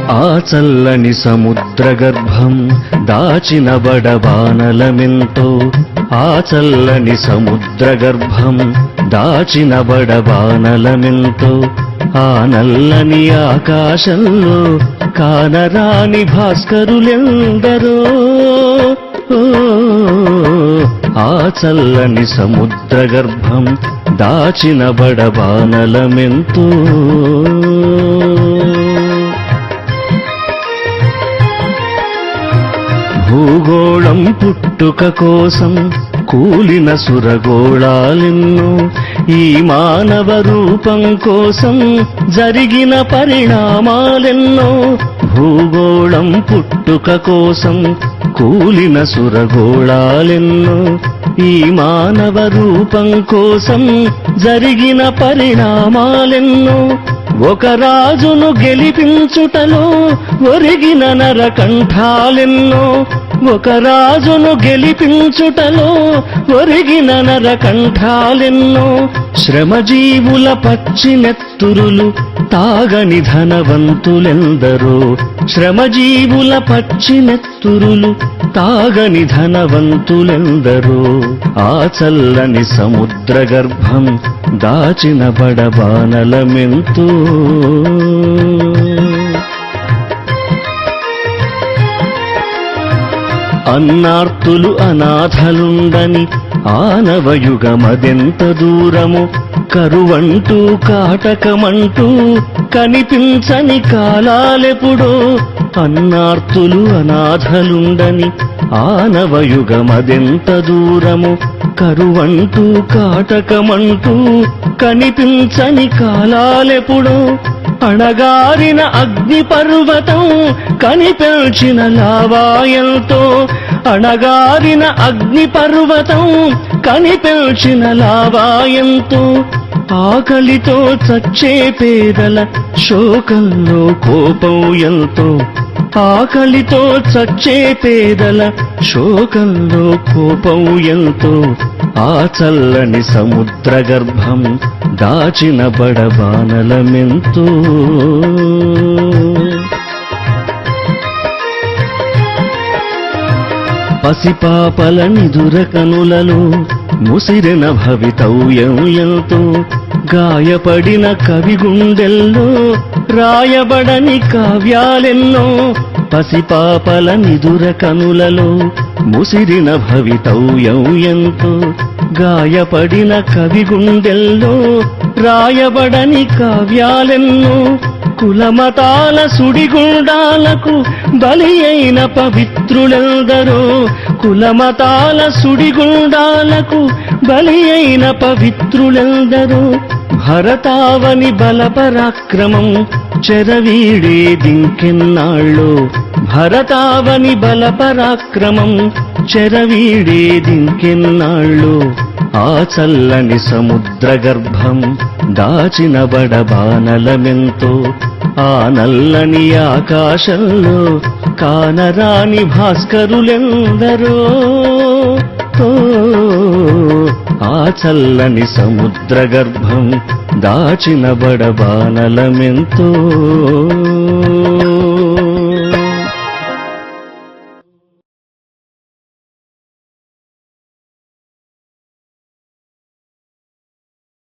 ఆ చల్లని సముద్రగర్భం దాచిన బడబానలమెంతో, ఆ చల్లని సముద్రగర్భం దాచిన బడబానలమెంతో, ఆ నల్లని ఆకాశంలో కానరాని భాస్కరులెందరో. ఆ చల్లని సముద్రగర్భం దాచిన బడబానలమెంతో. భూగోళం పుట్టుక కోసం కూలిన సురగోళాలెన్నో, ఈ మానవ రూపం కోసం జరిగిన పరిణామాలెన్నో. భూగోళం పుట్టుక కోసం కూలిన సురగోళాలెన్నో, ఈ మానవ రూపం కోసం జరిగిన పరిణామాలెన్నో. ఒక రాజును గెలిపించుటలో ఒరిగిన నరకంఠాలెన్నో, ఒక రాజును గెలిపించుటలో ఒరిగిన నరకంఠాలెన్నో. శ్రమజీవుల పచ్చినెత్తురులు తాగని ధనవంతులెందరో, శ్రమజీవుల పచ్చినెత్తురులు తాగని ధనవంతులెందరో. ఆ చల్లని సముద్రగర్భం దాచిన బడబానలమెంతో. అన్నార్తులు అనాథలుండని ఆనవయుగమదెంత దూరము, కరువంటూ కాటకమంటూ కనిపించని కాలాలెప్పుడో. అన్నార్తులు అనాథలుండని ఆనవయుగమదెంత దూరము, కరువంటూ కాటకమంటూ కనిపించని కాలాలెప్పుడో. అణగారిన అగ్ని పర్వతం కనిపెల్చిన లావాయంతో, అణగారిన అగ్ని పర్వతం కనిపెల్చిన లావాయంతో. ఆకలితో చచ్చే పేదల శోకంలో కోపం ఎంతో, ఆకలితో చచ్చే పేదల శోకంలో కోపం ఎంతో. ఆ చల్లని సముద్రగర్భం దాచిన బడబానలమెంతో. పసిపాపల నిదుర కనులలో ముసిరిన భవితవ్యం ఎంతో, గాయపడిన కవి గుండెల్లో రాయబడని కావ్యాలెన్నో. పసిపాపల నిదుర కనులలో ముసిరిన భవితవ్యం ఎంతో, గాయపడిన కవి గుండెల్లో రాయబడని కావ్యాలెన్నో. కులమతాల సుడిగుండాలకు బలి అయిన పవిత్రులెందరో, కులమతాల సుడిగుండాలకు బలి అయిన పవిత్రులెందరో. భరతావని బలపరాక్రమం చెరవీడే దింకెన్నాళ్ళో, భరతావని బలపరాక్రమం చెరవీడే దింకెన్నాళ్ళో. ఆ చల్లని సముద్రగర్భం దాచిన బడబానలమెంతో, ఆ నల్లని ఆకాశంలో కానరాని భాస్కరులెందరో. ఆ చల్లని సముద్రగర్భం దాచిన బడబానలమెంతో.